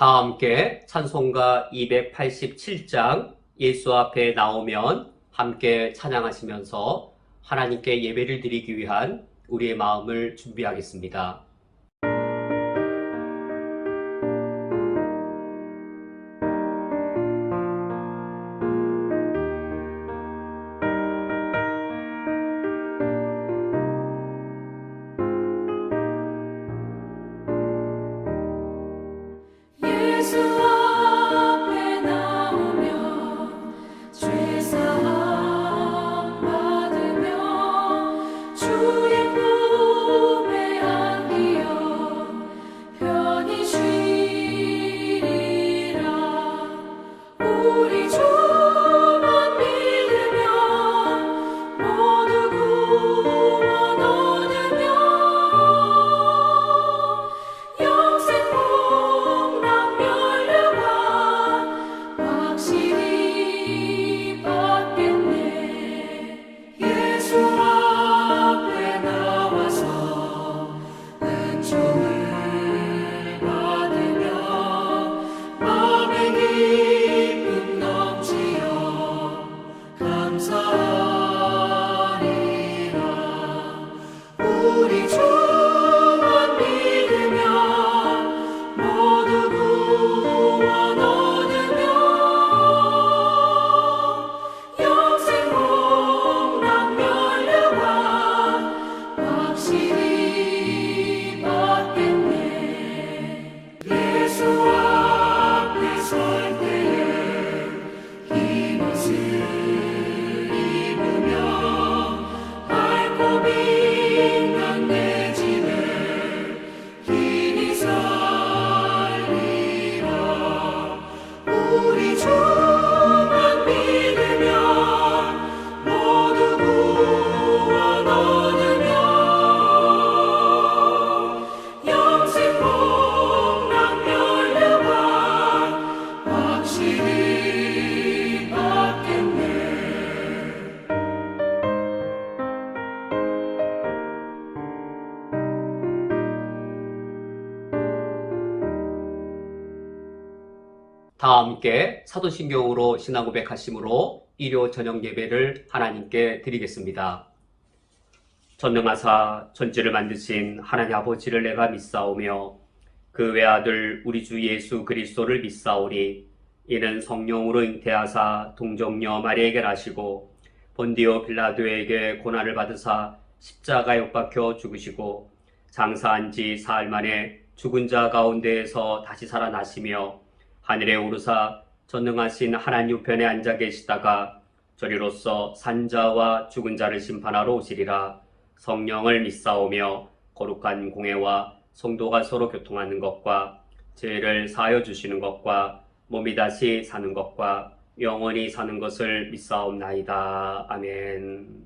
다 함께 찬송가 287장 예수 앞에 나오면 함께 찬양하시면서 하나님께 예배를 드리기 위한 우리의 마음을 준비하겠습니다. 예수 앞에 나오면 죄사함 받으며 주의 품에 안기고 다 함께 사도신경으로 신앙 고백하심으로 일요 저녁 예배를 하나님께 드리겠습니다. 전능하사 천지를 만드신 하나님 아버지를 내가 믿사오며 그 외아들 우리 주 예수 그리스도를 믿사오니 이는 성령으로 잉태하사 동정녀 마리에게 나시고 본디오 빌라도에게 고난을 받으사 십자가에 못 박혀 죽으시고 장사한 지 사흘 만에 죽은 자 가운데에서 다시 살아나시며 하늘에 오르사 전능하신 하나님 우편에 앉아 계시다가 저리로서 산자와 죽은 자를 심판하러 오시리라. 성령을 믿사오며 거룩한 공회와 성도가 서로 교통하는 것과 죄를 사하여 주시는 것과 몸이 다시 사는 것과 영원히 사는 것을 믿사옵나이다. 아멘.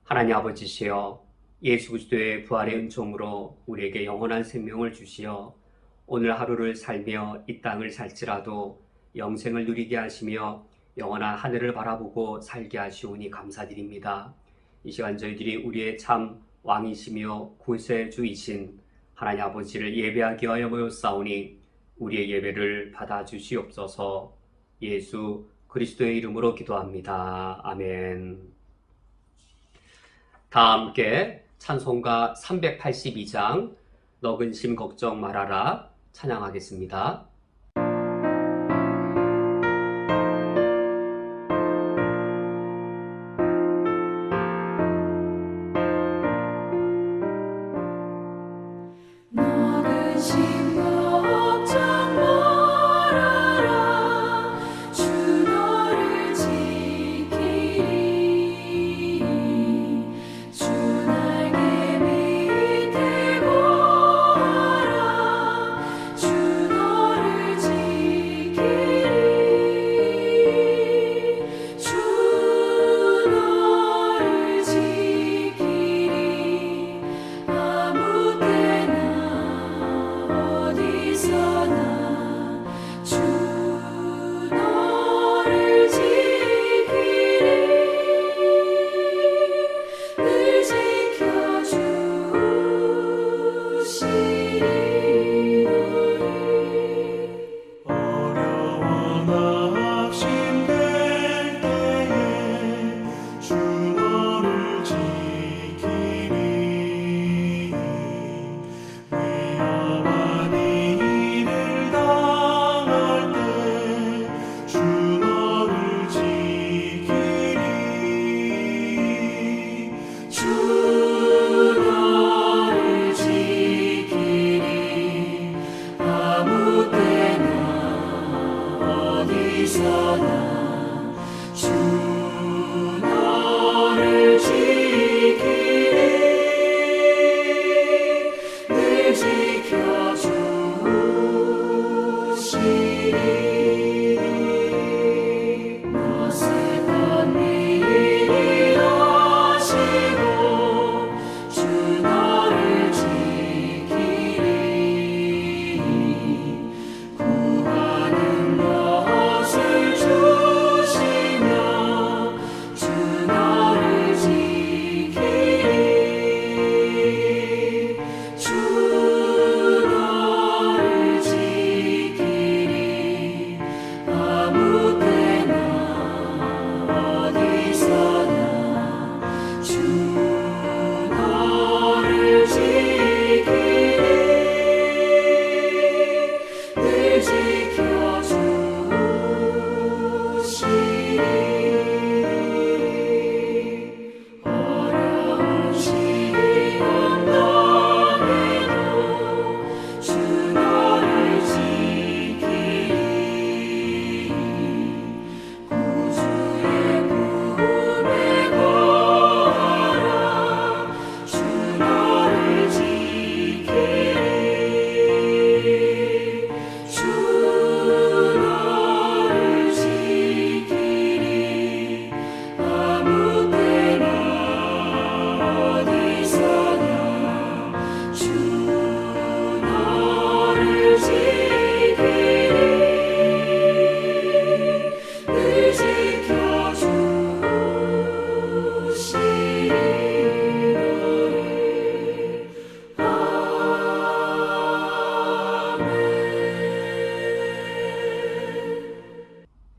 하나님 아버지시여, 예수 그리스도의 부활의 은총으로 우리에게 영원한 생명을 주시어 오늘 하루를 살며 이 땅을 살지라도 영생을 누리게 하시며 영원한 하늘을 바라보고 살게 하시오니 감사드립니다. 이 시간 저희들이 우리의 참 왕이시며 구세주이신 하나님 아버지를 예배하기 위하여 모였사오니 우리의 예배를 받아주시옵소서. 예수 그리스도의 이름으로 기도합니다. 아멘. 다 함께 찬송가 382장 너 근심 걱정 말아라 찬양하겠습니다. 너 근심 걱정 말아라 주 너를 지키리 주 날개 밑에 거하라 주 너를 지키리 주 너를 지키리 아무 때나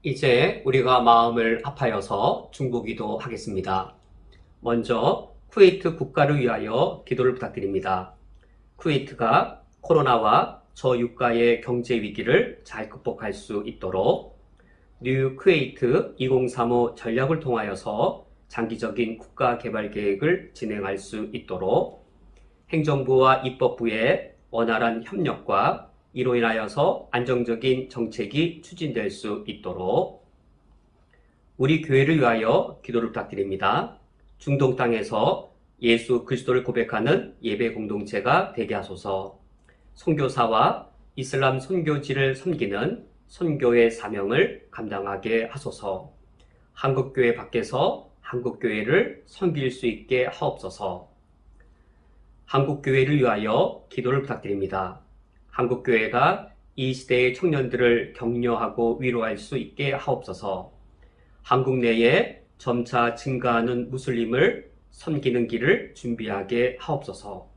이제 우리가 마음을 합하여서 중보기도 하겠습니다. 먼저 쿠웨이트 국가를 위하여 기도를 부탁드립니다. 쿠웨이트가 코로나와 저유가의 경제 위기를 잘 극복할 수 있도록 뉴 쿠웨이트 2035 전략을 통하여서 장기적인 국가 개발 계획을 진행할 수 있도록 행정부와 입법부의 원활한 협력과 이로 인하여서 안정적인 정책이 추진될 수 있도록 우리 교회를 위하여 기도를 부탁드립니다. 중동 땅에서 예수 그리스도를 고백하는 예배 공동체가 되게 하소서. 선교사와 이슬람 선교지를 섬기는 선교의 사명을 감당하게 하소서. 한국교회 밖에서 한국교회를 섬길 수 있게 하옵소서. 한국교회를 위하여 기도를 부탁드립니다. 한국교회가 이 시대의 청년들을 격려하고 위로할 수 있게 하옵소서. 한국 내에 점차 증가하는 무슬림을 섬기는 길을 준비하게 하옵소서.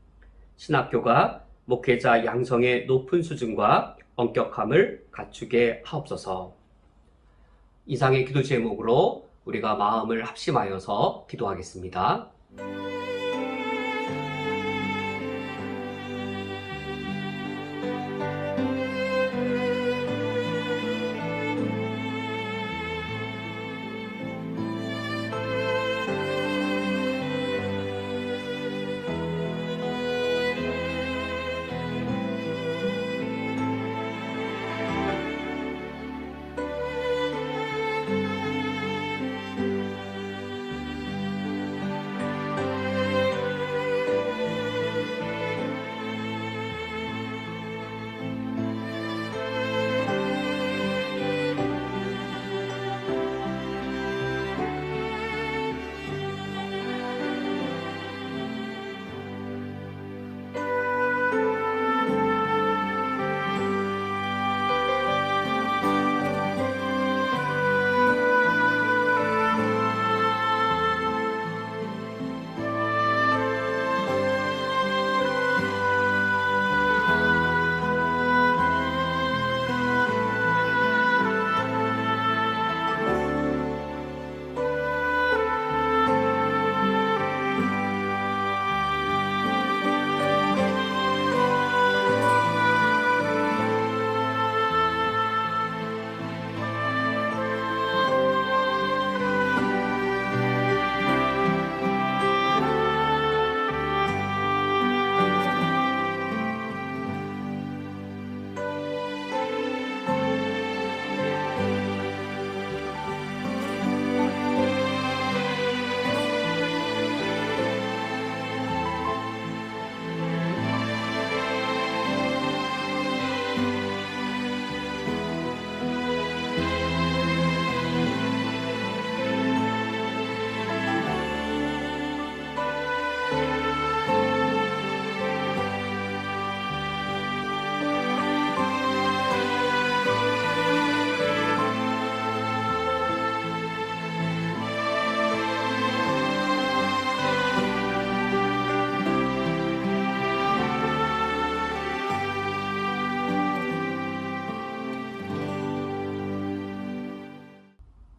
신학교가 목회자 양성의 높은 수준과 엄격함을 갖추게 하옵소서. 이상의 기도 제목으로 우리가 마음을 합심하여서 기도하겠습니다.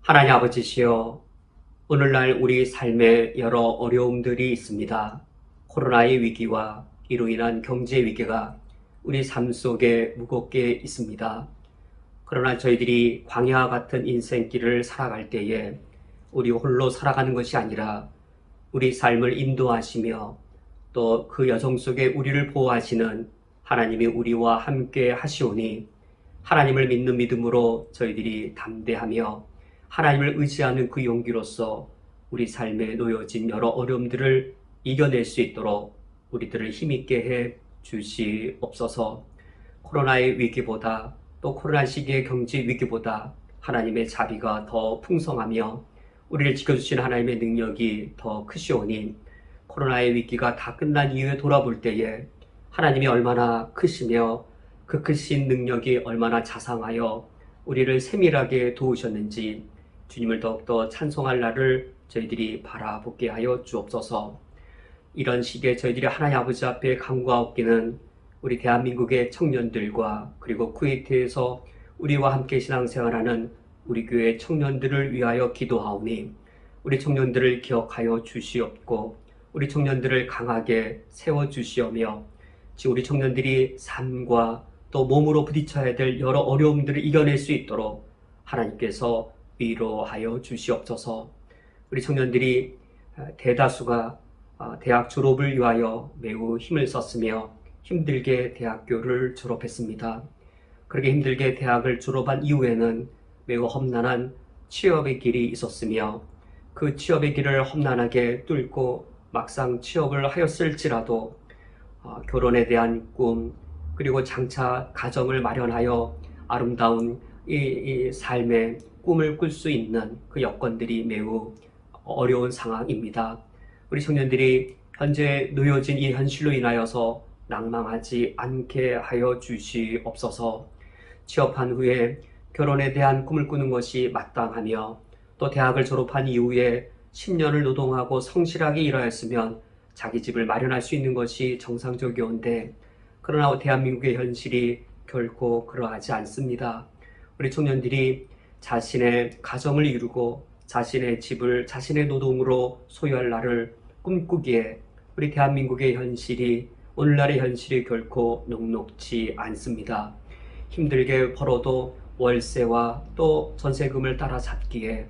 하나님 아버지시여, 오늘날 우리 삶에 여러 어려움들이 있습니다. 코로나의 위기와 이로 인한 경제 위기가 우리 삶 속에 무겁게 있습니다. 그러나 저희들이 광야 같은 인생길을 살아갈 때에 우리 홀로 살아가는 것이 아니라 우리 삶을 인도하시며 또 그 여정 속에 우리를 보호하시는 하나님이 우리와 함께 하시오니 하나님을 믿는 믿음으로 저희들이 담대하며 하나님을 의지하는 그 용기로서 우리 삶에 놓여진 여러 어려움들을 이겨낼 수 있도록 우리들을 힘있게 해 주시옵소서. 코로나의 위기보다 또 코로나 시기의 경제 위기보다 하나님의 자비가 더 풍성하며 우리를 지켜주신 하나님의 능력이 더 크시오니 코로나의 위기가 다 끝난 이후에 돌아볼 때에 하나님이 얼마나 크시며 그 크신 능력이 얼마나 자상하여 우리를 세밀하게 도우셨는지 주님을 더욱더 찬송할 날을 저희들이 바라보게 하여 주옵소서. 이런 시기에 저희들이 하나님 아버지 앞에 간구하옵기는 우리 대한민국의 청년들과 그리고 쿠웨이트에서 우리와 함께 신앙생활하는 우리 교회 청년들을 위하여 기도하오니 우리 청년들을 기억하여 주시옵고 우리 청년들을 강하게 세워주시오며 지금 우리 청년들이 삶과 또 몸으로 부딪혀야 될 여러 어려움들을 이겨낼 수 있도록 하나님께서 위로하여 주시옵소서. 우리 청년들이 대다수가 대학 졸업을 위하여 매우 힘을 썼으며 힘들게 대학교를 졸업했습니다. 그렇게 힘들게 대학을 졸업한 이후에는 매우 험난한 취업의 길이 있었으며 그 취업의 길을 험난하게 뚫고 막상 취업을 하였을지라도 결혼에 대한 꿈 그리고 장차 가정을 마련하여 아름다운 이 삶의 꿈을 꿀 수 있는 그 여건들이 매우 어려운 상황입니다. 우리 청년들이 현재 놓여진 이 현실로 인하여서 낭망하지 않게 하여 주시옵소서. 취업한 후에 결혼에 대한 꿈을 꾸는 것이 마땅하며 또 대학을 졸업한 이후에 10년을 노동하고 성실하게 일하였으면 자기 집을 마련할 수 있는 것이 정상적이온데 그러나 대한민국의 현실이 결코 그러하지 않습니다. 우리 청년들이 자신의 가정을 이루고 자신의 집을 자신의 노동으로 소유할 날을 꿈꾸기에 우리 대한민국의 현실이 오늘날의 현실이 결코 녹록지 않습니다. 힘들게 벌어도 월세와 또 전세금을 따라잡기에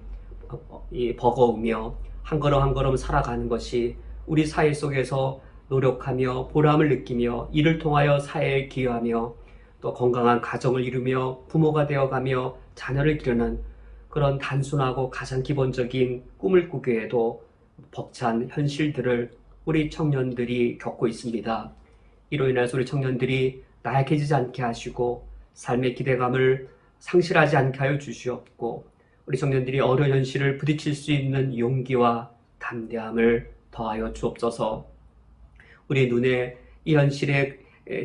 버거우며 한 걸음 한 걸음 살아가는 것이 우리 사회 속에서 노력하며 보람을 느끼며 이를 통하여 사회에 기여하며 또 건강한 가정을 이루며 부모가 되어가며 자녀를 기르는 그런 단순하고 가장 기본적인 꿈을 꾸기에도 벅찬 현실들을 우리 청년들이 겪고 있습니다. 이로 인해서 우리 청년들이 나약해지지 않게 하시고 삶의 기대감을 상실하지 않게 하여 주시옵고 우리 청년들이 어려운 현실을 부딪힐 수 있는 용기와 담대함을 더하여 주옵소서. 우리 눈에 이 현실의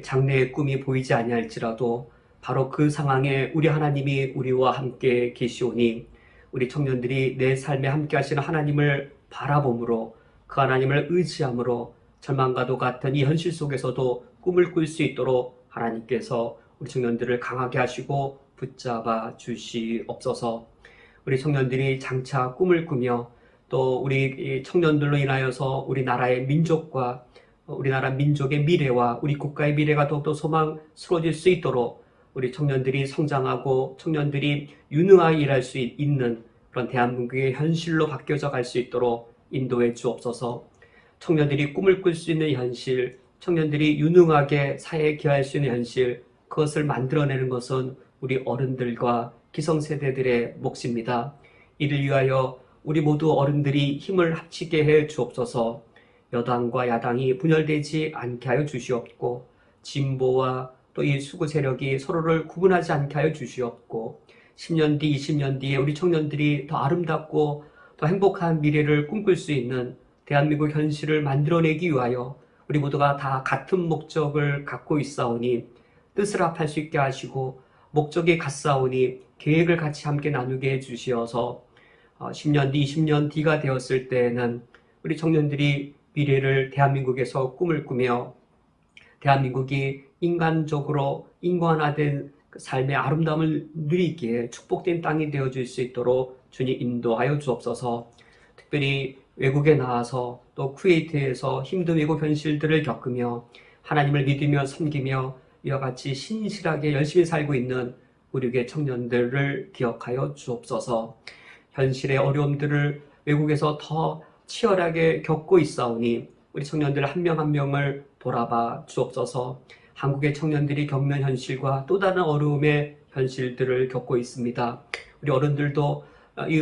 장래의 꿈이 보이지 아니할지라도 바로 그 상황에 우리 하나님이 우리와 함께 계시오니 우리 청년들이 내 삶에 함께 하시는 하나님을 바라봄으로 그 하나님을 의지함으로 절망과도 같은 이 현실 속에서도 꿈을 꿀 수 있도록 하나님께서 우리 청년들을 강하게 하시고 붙잡아 주시옵소서. 우리 청년들이 장차 꿈을 꾸며 또 우리 청년들로 인하여서 우리나라의 민족과 우리나라 민족의 미래와 우리 국가의 미래가 더욱더 소망스러워질 수 있도록 우리 청년들이 성장하고 청년들이 유능하게 일할 수 있는 그런 대한민국의 현실로 바뀌어져 갈 수 있도록 인도해 주옵소서. 청년들이 꿈을 꿀 수 있는 현실, 청년들이 유능하게 사회에 기여할 수 있는 현실, 그것을 만들어내는 것은 우리 어른들과 기성세대들의 몫입니다. 이를 위하여 우리 모두 어른들이 힘을 합치게 해 주옵소서. 여당과 야당이 분열되지 않게 하여 주시옵고 진보와 또 이 수구 세력이 서로를 구분하지 않게 하여 주시옵고 10년 뒤, 20년 뒤에 우리 청년들이 더 아름답고 더 행복한 미래를 꿈꿀 수 있는 대한민국 현실을 만들어내기 위하여 우리 모두가 다 같은 목적을 갖고 있사오니 뜻을 합할 수 있게 하시고 목적이 같사오니 계획을 같이 함께 나누게 해주시어서 10년 뒤, 20년 뒤가 되었을 때에는 우리 청년들이 미래를 대한민국에서 꿈을 꾸며 대한민국이 인간적으로 인간화된 삶의 아름다움을 누리기에 축복된 땅이 되어줄 수 있도록 주님 인도하여 주옵소서. 특별히 외국에 나와서 또 쿠웨이트에서 힘든 외국 현실들을 겪으며 하나님을 믿으며 섬기며 이와 같이 신실하게 열심히 살고 있는 우리 교회 청년들을 기억하여 주옵소서. 현실의 어려움들을 외국에서 더 치열하게 겪고 있사오니 우리 청년들 한 명 한 명을 돌아봐 주옵소서. 한국의 청년들이 겪는 현실과 또 다른 어려움의 현실들을 겪고 있습니다. 우리 어른들도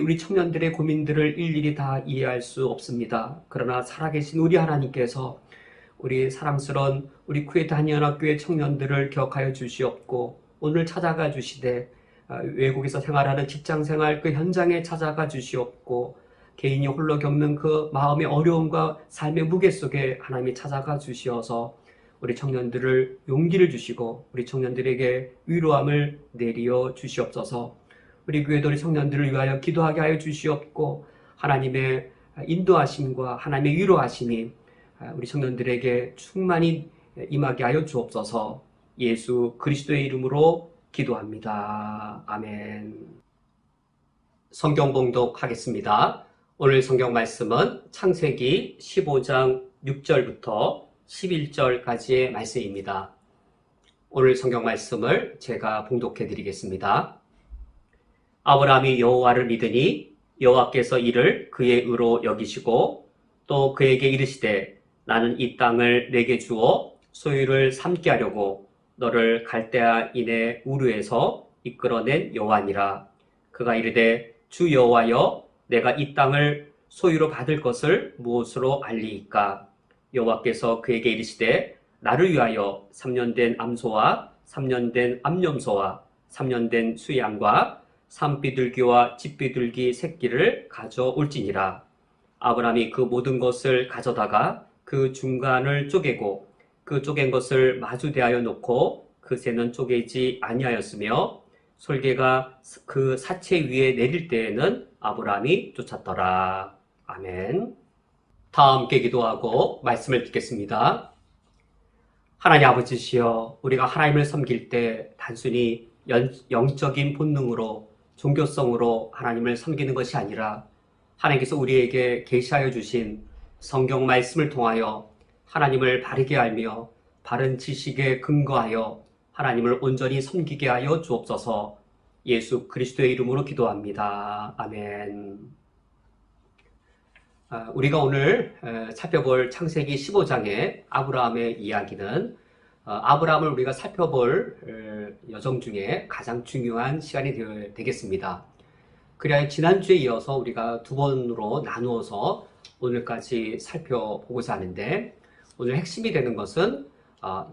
우리 청년들의 고민들을 일일이 다 이해할 수 없습니다. 그러나 살아계신 우리 하나님께서 우리 사랑스러운 우리 쿠웨이트 한인연합교회 청년들을 기억하여 주시옵고 오늘 찾아가 주시되 외국에서 생활하는 직장생활 그 현장에 찾아가 주시옵고 개인이 홀로 겪는 그 마음의 어려움과 삶의 무게 속에 하나님이 찾아가 주시어서 우리 청년들을 용기를 주시고 우리 청년들에게 위로함을 내리어 주시옵소서. 우리 교회도 우리 청년들을 위하여 기도하게 하여 주시옵고 하나님의 인도하심과 하나님의 위로하심이 우리 청년들에게 충만히 임하게 하여 주옵소서. 예수 그리스도의 이름으로 기도합니다. 아멘. 성경 봉독하겠습니다. 오늘 성경 말씀은 창세기 15장 6절부터 11절까지의 말씀입니다. 오늘 성경 말씀을 제가 봉독해 드리겠습니다. 아브라함이 여호와를 믿으니 여호와께서 이를 그의 의로 여기시고 또 그에게 이르시되 나는 이 땅을 내게 주어 소유를 삼게 하려고 너를 갈대아인의 우르에서 이끌어낸 여호와니라. 그가 이르되 주 여호와여 내가 이 땅을 소유로 받을 것을 무엇으로 알리이까? 여호와께서 그에게 이르시되 나를 위하여 3년 된 암소와 3년 된 암염소와 3년 된 수양과 산비둘기와 집비둘기 새끼를 가져올지니라. 아브라함이 그 모든 것을 가져다가 그 중간을 쪼개고 그 쪼갠 것을 마주 대하여 놓고 그 새는 쪼개지 아니하였으며 솔개가 그 사체 위에 내릴 때에는 아브라함이 쫓았더라. 아멘. 다 함께 기도하고 말씀을 듣겠습니다. 하나님 아버지시여, 우리가 하나님을 섬길 때 단순히 영적인 본능으로 종교성으로 하나님을 섬기는 것이 아니라 하나님께서 우리에게 계시하여 주신 성경 말씀을 통하여 하나님을 바르게 알며 바른 지식에 근거하여 하나님을 온전히 섬기게 하여 주옵소서. 예수 그리스도의 이름으로 기도합니다. 아멘. 우리가 오늘 살펴볼 창세기 15장의 아브라함의 이야기는 아브라함을 우리가 살펴볼 여정 중에 가장 중요한 시간이 되겠습니다. 그래야 지난주에 이어서 우리가 두 번으로 나누어서 오늘까지 살펴보고자 하는데, 오늘 핵심이 되는 것은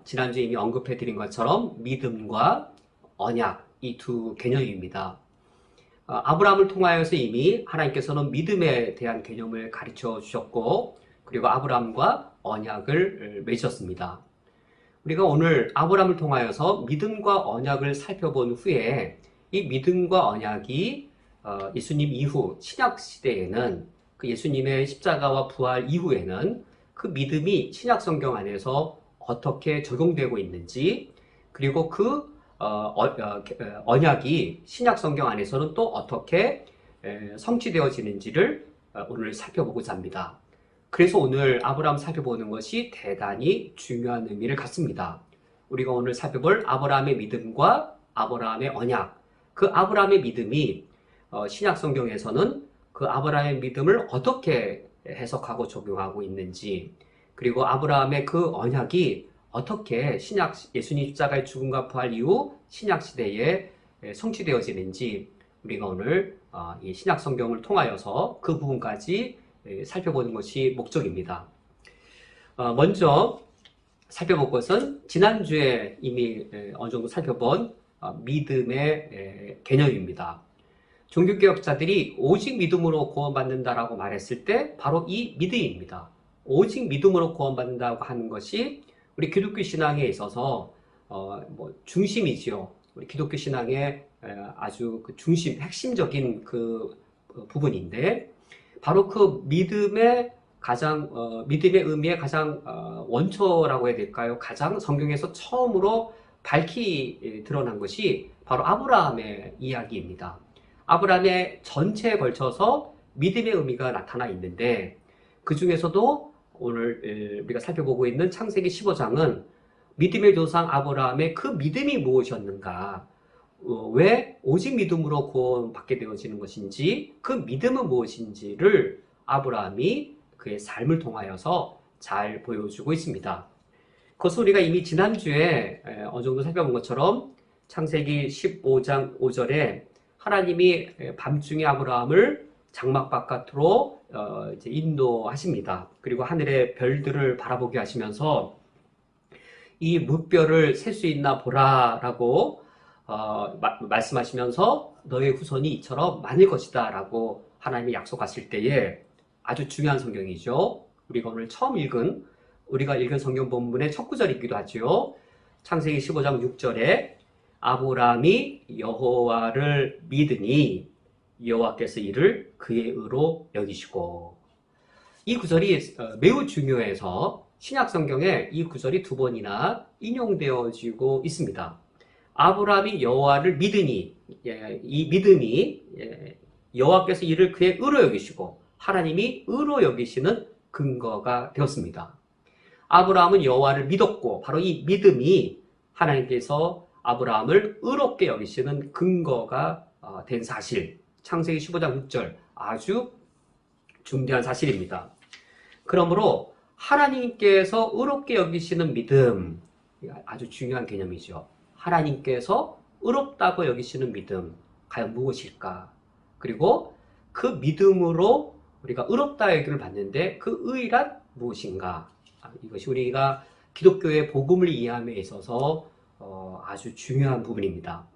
지난주에 이미 언급해 드린 것처럼 믿음과 언약, 이 두 개념입니다. 아브라함을 통하여서 이미 하나님께서는 믿음에 대한 개념을 가르쳐 주셨고, 그리고 아브라함과 언약을 맺으셨습니다. 우리가 오늘 아브라함을 통하여서 믿음과 언약을 살펴본 후에 이 믿음과 언약이 예수님 이후 신약 시대에는, 그 예수님의 십자가와 부활 이후에는 그 믿음이 신약 성경 안에서 어떻게 적용되고 있는지, 그리고 그 언약이 신약 성경 안에서는 또 어떻게 성취되어지는지를 오늘 살펴보고자 합니다. 그래서 오늘 아브라함 살펴보는 것이 대단히 중요한 의미를 갖습니다. 우리가 오늘 살펴볼 아브라함의 믿음과 아브라함의 언약, 그 아브라함의 믿음이 신약 성경에서는 그 아브라함의 믿음을 어떻게 해석하고 적용하고 있는지, 그리고 아브라함의 그 언약이 어떻게 예수님 십자가의 죽음과 부활 이후 신약 시대에 성취되어지는지, 우리가 오늘 이 신약 성경을 통하여서 그 부분까지 살펴보는 것이 목적입니다. 먼저 살펴볼 것은 지난주에 이미 어느 정도 살펴본 믿음의 개념입니다. 종교개혁자들이 오직 믿음으로 구원받는다라고 말했을 때 바로 이 믿음입니다. 오직 믿음으로 구원받는다고 하는 것이 우리 기독교 신앙에 있어서 중심이지요. 우리 기독교 신앙의 아주 그 중심, 핵심적인 그 부분인데, 바로 그 믿음의 의미의 가장 원초라고 해야 될까요? 가장 성경에서 처음으로 밝히 드러난 것이 바로 아브라함의 이야기입니다. 아브라함의 전체에 걸쳐서 믿음의 의미가 나타나 있는데, 그 중에서도 오늘 우리가 살펴보고 있는 창세기 15장은 믿음의 조상 아브라함의 그 믿음이 무엇이었는가, 왜 오직 믿음으로 구원받게 되어지는 것인지, 그 믿음은 무엇인지를 아브라함이 그의 삶을 통하여서 잘 보여주고 있습니다. 그것을 우리가 이미 지난주에 어느 정도 살펴본 것처럼 창세기 15장 5절에 하나님이 밤중에 아브라함을 장막 바깥으로 이제 인도하십니다. 그리고 하늘의 별들을 바라보게 하시면서 이 무별을 셀 수 있나 보라라고 말씀하시면서 너의 후손이 이처럼 많을 것이다 라고 하나님이 약속하실 때에, 아주 중요한 성경이죠. 우리가 읽은 성경 본문의 첫 구절이기도 하죠. 창세기 15장 6절에 아브라함이 여호와를 믿으니 여호와께서 이를 그의 의로 여기시고, 이 구절이 매우 중요해서 신약 성경에 이 구절이 두 번이나 인용되어지고 있습니다. 아브라함이 여호와를 믿으니, 이 믿음이 여호와께서 이를 그의 의로 여기시고 하나님이 의로 여기시는 근거가 되었습니다. 아브라함은 여호와를 믿었고 바로 이 믿음이 하나님께서 아브라함을 의롭게 여기시는 근거가 된 사실. 창세기 15장 6절 아주 중대한 사실입니다. 그러므로 하나님께서 의롭게 여기시는 믿음, 아주 중요한 개념이죠. 하나님께서 의롭다고 여기시는 믿음, 과연 무엇일까? 그리고 그 믿음으로 우리가 의롭다 여기를 받는데 그 의란 무엇인가? 이것이 우리가 기독교의 복음을 이해함에 있어서 아주 중요한 부분입니다.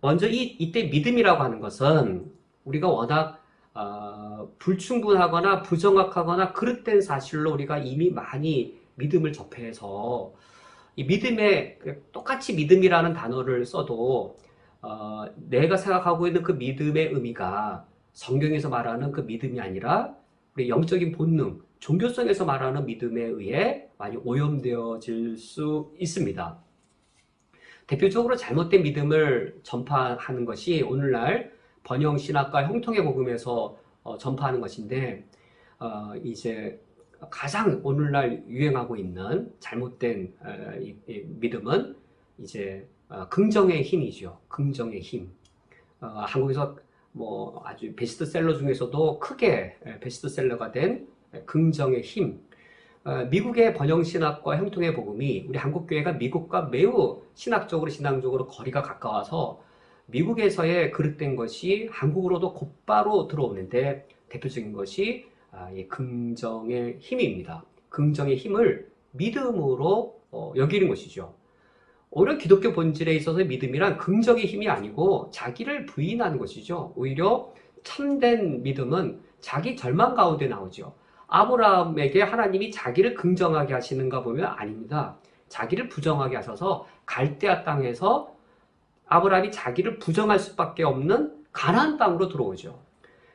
먼저 이때 믿음이라고 하는 것은 우리가 워낙 불충분하거나 부정확하거나 그릇된 사실로 우리가 이미 많이 믿음을 접해서 이 믿음에 똑같이 믿음이라는 단어를 써도 내가 생각하고 있는 그 믿음의 의미가 성경에서 말하는 그 믿음이 아니라 우리 영적인 본능, 종교성에서 말하는 믿음에 의해 많이 오염되어질 수 있습니다. 대표적으로 잘못된 믿음을 전파하는 것이 오늘날 번영신학과 형통의 복음에서 전파하는 것인데 이제 가장 오늘날 유행하고 있는 잘못된 이 믿음은 이제 긍정의 힘이죠. 긍정의 힘. 한국에서 뭐 아주 베스트셀러 중에서도 크게 베스트셀러가 된 긍정의 힘. 미국의 번영신학과 형통의 복음이 우리 한국교회가 미국과 매우 신학적으로 신앙적으로 거리가 가까워서 미국에서의 그릇된 것이 한국으로도 곧바로 들어오는데 대표적인 것이 이 긍정의 힘입니다. 긍정의 힘을 믿음으로 여기는 것이죠. 오히려 기독교 본질에 있어서 믿음이란 긍정의 힘이 아니고 자기를 부인하는 것이죠. 오히려 참된 믿음은 자기 절망 가운데 나오죠. 아브라함에게 하나님이 자기를 긍정하게 하시는가 보면 아닙니다. 자기를 부정하게 하셔서 갈대아 땅에서 아브라함이 자기를 부정할 수밖에 없는 가나안 땅으로 들어오죠.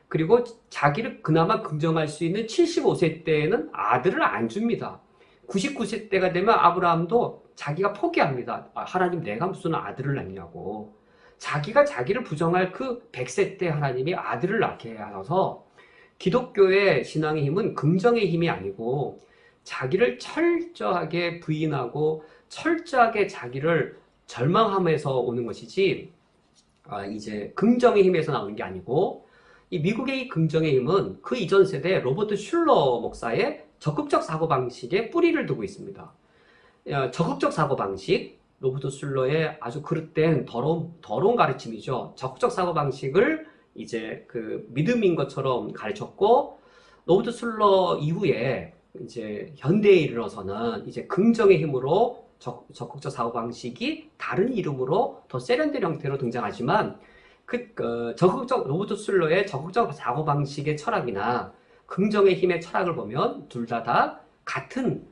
그리고 자기를 그나마 긍정할 수 있는 75세 때에는 아들을 안 줍니다. 99세 때가 되면 아브라함도 자기가 포기합니다. 하나님 내가 무슨 아들을 낳냐고. 자기가 자기를 부정할 그 100세 때 하나님이 아들을 낳게 하셔서 기독교의 신앙의 힘은 긍정의 힘이 아니고 자기를 철저하게 부인하고 철저하게 자기를 절망함에서 오는 것이지 이제 긍정의 힘에서 나오는 게 아니고 이 미국의 이 긍정의 힘은 그 이전 세대 로버트 슐러 목사의 적극적 사고방식에 뿌리를 두고 있습니다. 적극적 사고방식, 로버트 슐러의 아주 그릇된 더러운 가르침이죠. 적극적 사고방식을 이제 그 믿음인 것처럼 가르쳤고 로버트 슐러 이후에 이제 현대에 이르러서는 이제 긍정의 힘으로 적극적 사고방식이 다른 이름으로 더 세련된 형태로 등장하지만 로버트 슐러의 적극적 사고방식의 철학이나 긍정의 힘의 철학을 보면 둘 다 같은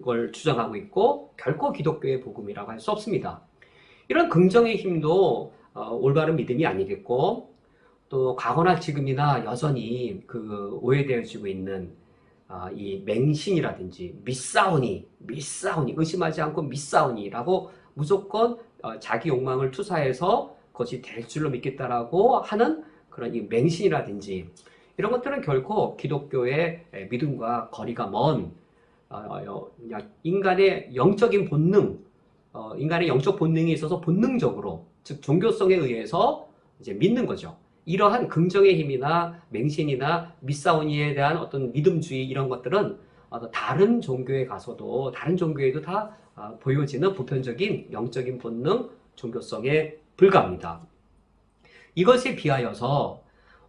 걸 주장하고 있고 결코 기독교의 복음이라고 할 수 없습니다. 이런 긍정의 힘도 올바른 믿음이 아니겠고 또 과거나 지금이나 여전히 그 오해되어지고 있는 이 맹신이라든지 믿사오니 의심하지 않고 믿사오니라고 무조건 자기 욕망을 투사해서 그것이 될 줄로 믿겠다라고 하는 그런 이 맹신이라든지 이런 것들은 결코 기독교의 믿음과 거리가 먼 인간의 영적인 본능, 인간의 영적 본능이 있어서 본능적으로 즉 종교성에 의해서 이제 믿는 거죠. 이러한 긍정의 힘이나 맹신이나 믿사오니에 대한 어떤 믿음주의 이런 것들은 다른 종교에 가서도 다른 종교에도 다 보여지는 보편적인 영적인 본능, 종교성에 불과합니다. 이것에 비하여서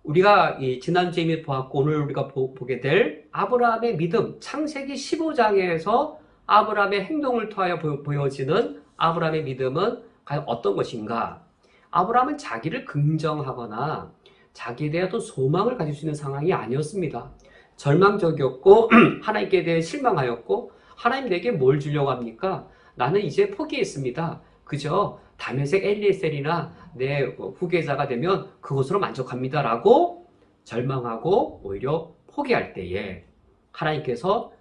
우리가 지난주에 이미 보았고 오늘 우리가 보게 될 아브라함의 믿음, 창세기 15장에서 아브라함의 행동을 통하여 보여지는 아브라함의 믿음은 과연 어떤 것인가? 아브라함은 자기를 긍정하거나 자기에 대한 또 소망을 가질 수 있는 상황이 아니었습니다. 절망적이었고 하나님께 대해 실망하였고 하나님 내게 뭘 주려고 합니까? 나는 이제 포기했습니다. 그저 다메섹 엘리에셀이나 내 후계자가 되면 그것으로 만족합니다 라고 절망하고 오히려 포기할 때에 하나님께서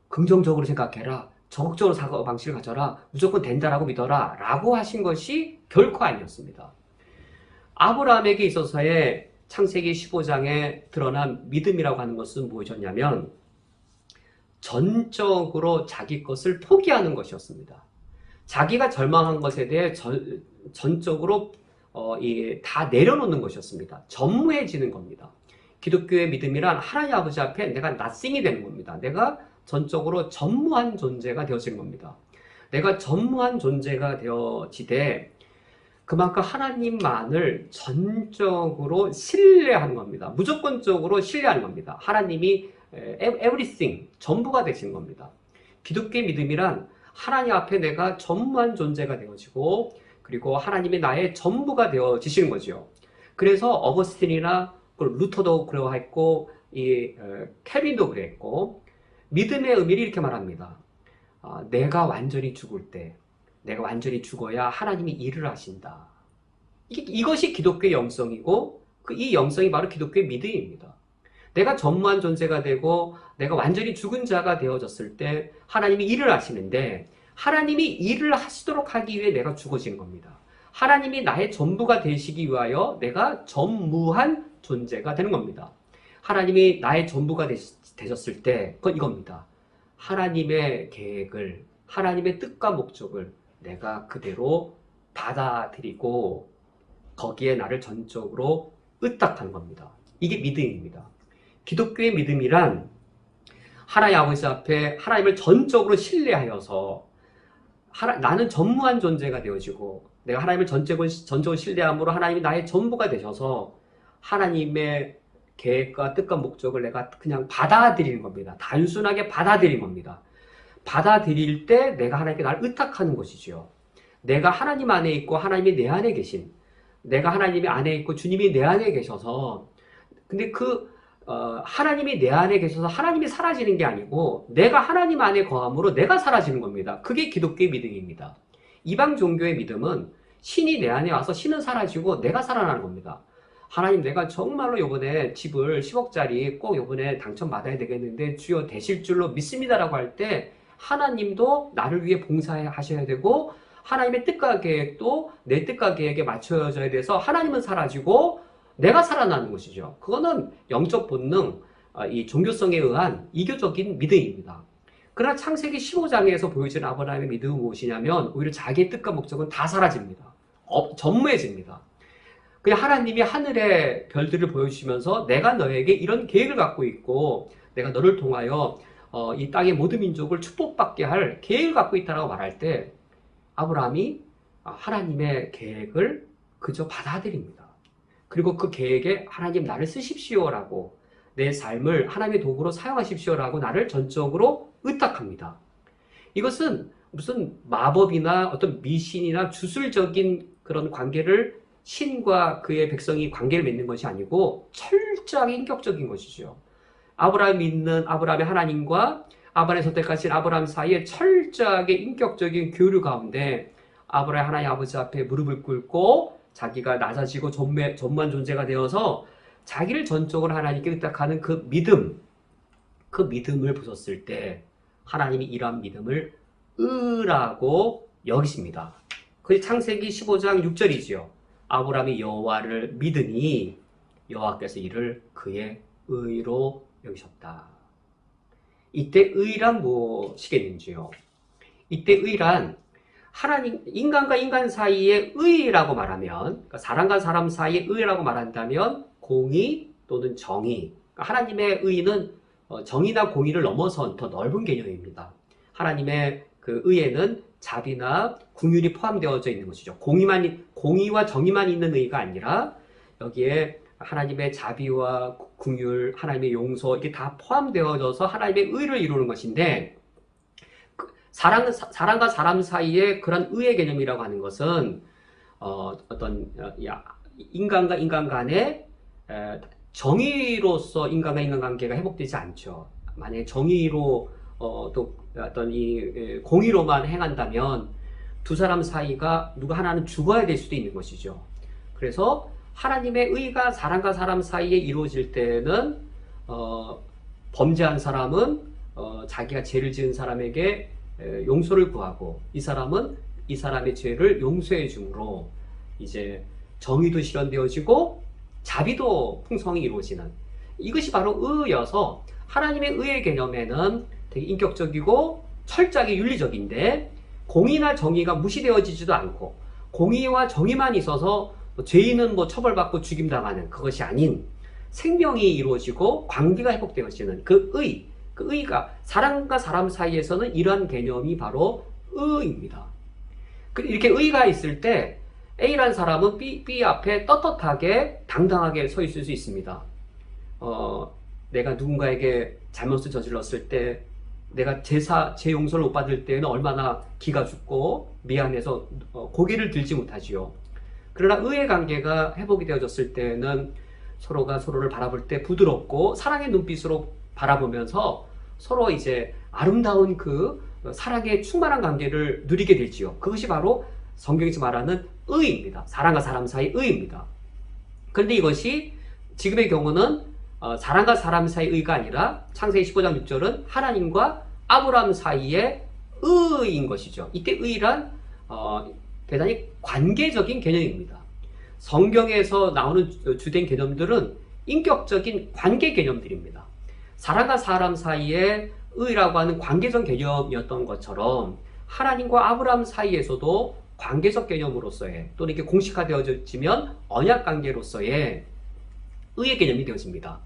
긍정적으로 생각해라, 적극적으로 사고방식을 가져라, 무조건 된다라고 믿어라 라고 하신 것이 결코 아니었습니다. 아브라함에게 있어서의 창세기 15장에 드러난 믿음이라고 하는 것은 무엇이었냐면 전적으로 자기 것을 포기하는 것이었습니다. 자기가 절망한 것에 대해 전적으로 다 내려놓는 것이었습니다. 전무해지는 겁니다. 기독교의 믿음이란 하나님 아버지 앞에 내가 nothing이 되는 겁니다. 내가 전적으로 전무한 존재가 되어지는 겁니다. 내가 전무한 존재가 되어지되 그만큼 하나님만을 전적으로 신뢰하는 겁니다. 무조건적으로 신뢰하는 겁니다. 하나님이 everything, 전부가 되신 겁니다. 기독교의 믿음이란 하나님 앞에 내가 전무한 존재가 되어지고 그리고 하나님이 나의 전부가 되어지시는 거죠. 그래서 어거스틴이나 루터도 그러했고 켈빈도 그랬고 믿음의 의미를 이렇게 말합니다. 내가 완전히 죽을 때 내가 완전히 죽어야 하나님이 일을 하신다. 이것이 기독교의 영성이고 이 영성이 바로 기독교의 믿음입니다. 내가 전무한 존재가 되고 내가 완전히 죽은 자가 되어졌을 때 하나님이 일을 하시는데 하나님이 일을 하시도록 하기 위해 내가 죽어진 겁니다. 하나님이 나의 전부가 되시기 위하여 내가 전무한 존재가 되는 겁니다. 하나님이 나의 전부가 되셨을 때 그건 이겁니다. 하나님의 계획을, 하나님의 뜻과 목적을 내가 그대로 받아들이고 거기에 나를 전적으로 의탁하는 겁니다. 이게 믿음입니다. 기독교의 믿음이란 하나님 아버지 앞에 하나님을 전적으로 신뢰하여서 나는 전무한 존재가 되어지고 내가 하나님을 전적으로 신뢰함으로 하나님이 나의 전부가 되셔서 하나님의 계획과 뜻과 목적을 내가 그냥 받아들이는 겁니다. 단순하게 받아들이는 겁니다. 받아들일 때 내가 하나님께 나를 의탁하는 것이죠. 내가 하나님 안에 있고 하나님이 내 안에 계신, 내가 하나님이 안에 있고 주님이 내 안에 계셔서 근데 하나님이 내 안에 계셔서 하나님이 사라지는 게 아니고 내가 하나님 안에 거함으로 내가 사라지는 겁니다. 그게 기독교의 믿음입니다. 이방 종교의 믿음은 신이 내 안에 와서 신은 사라지고 내가 살아나는 겁니다. 하나님 내가 정말로 이번에 집을 10억짜리 꼭 이번에 당첨받아야 되겠는데 주여 되실 줄로 믿습니다라고 할 때 하나님도 나를 위해 봉사하셔야 되고 하나님의 뜻과 계획도 내 뜻과 계획에 맞춰져야 돼서 하나님은 사라지고 내가 살아나는 것이죠. 그거는 영적 본능, 이 종교성에 의한 이교적인 믿음입니다. 그러나 창세기 15장에서 보여지는 아브라함의 믿음은 무엇이냐면 오히려 자기의 뜻과 목적은 다 사라집니다. 전무해집니다. 그냥 하나님이 하늘의 별들을 보여주시면서 내가 너에게 이런 계획을 갖고 있고 내가 너를 통하여 이 땅의 모든 민족을 축복받게 할 계획을 갖고 있다고 말할 때 아브라함이 하나님의 계획을 그저 받아들입니다. 그리고 그 계획에 하나님 나를 쓰십시오라고 내 삶을 하나님의 도구로 사용하십시오라고 나를 전적으로 의탁합니다. 이것은 무슨 마법이나 어떤 미신이나 주술적인 그런 관계를 신과 그의 백성이 관계를 맺는 것이 아니고 철저하게 인격적인 것이죠. 아브라함이 믿는 아브라함의 하나님과 아브라함의 선택하신 아브라함 사이에 철저하게 인격적인 교류 가운데 아브라함 하나님 아버지 앞에 무릎을 꿇고 자기가 낮아지고 전무한 존재가 되어서 자기를 전적으로 하나님께 의탁하는 그 믿음을 보셨을 때 하나님이 이러한 믿음을 의라고 여기십니다. 그게 창세기 15장 6절이지요. 아브라함이 여호와를 믿으니 여호와께서 이를 그의 의로 여기셨다. 이때 의란 무엇이겠는지요? 이때 의란 하나님, 인간과 인간 사이의 의라고 말하면, 그러니까 사람과 사람 사이의 의라고 말한다면 공의 또는 정의. 그러니까 하나님의 의는 정의나 공의를 넘어선 더 넓은 개념입니다. 하나님의 그 의에는 자비나 궁율이 포함되어져 있는 것이죠. 공의와 정의만 있는 의가 아니라 여기에 하나님의 자비와 궁율, 하나님의 용서 이게 다 포함되어져서 하나님의 의를 이루는 것인데 사람과 사람 사이의 그런 의의 개념이라고 하는 것은 어떤 인간과 인간 간의 정의로서 인간과 인간 관계가 회복되지 않죠. 만약에 정의로 또 어떤 이 공의로만 행한다면 두 사람 사이가 누가 하나는 죽어야 될 수도 있는 것이죠. 그래서 하나님의 의가 사람과 사람 사이에 이루어질 때는 범죄한 사람은 자기가 죄를 지은 사람에게 용서를 구하고 이 사람은 이 사람의 죄를 용서해 줌으로 이제 정의도 실현되어지고 자비도 풍성히 이루어지는, 이것이 바로 의여서 하나님의 의의 개념에는 되게 인격적이고 철저하게 윤리적인데, 공의나 정의가 무시되어지지도 않고 공의와 정의만 있어서 죄인은 처벌받고 죽임당하는 그것이 아닌 생명이 이루어지고 관계가 회복되어지는 그 의가 사람과 사람 사이에서는 이러한 개념이 바로 의입니다. 이렇게 의가 있을 때 A라는 사람은 B 앞에 떳떳하게 당당하게 서 있을 수 있습니다. 내가 누군가에게 잘못을 저질렀을 때 내가 제 용서를 못 받을 때는 얼마나 기가 죽고 미안해서 고개를 들지 못하지요. 그러나 의의 관계가 회복이 되어졌을 때는 서로가 서로를 바라볼 때 부드럽고 사랑의 눈빛으로 바라보면서 서로 이제 아름다운 그 사랑의 충만한 관계를 누리게 되지요. 그것이 바로 성경에서 말하는 의입니다. 사람과 사람 사이 의입니다. 그런데 이것이 지금의 경우는 사람과 사람 사이 의가 아니라 창세기 15장 6절은 하나님과 아브라함 사이의 의인 것이죠. 이때 의란 대단히 관계적인 개념입니다. 성경에서 나오는 주된 개념들은 인격적인 관계 개념들입니다. 사람과 사람 사이의 의라고 하는 관계적 개념이었던 것처럼 하나님과 아브라함 사이에서도 관계적 개념으로서의, 또는 이렇게 공식화되어지면 언약 관계로서의 의의 개념이 되어집니다.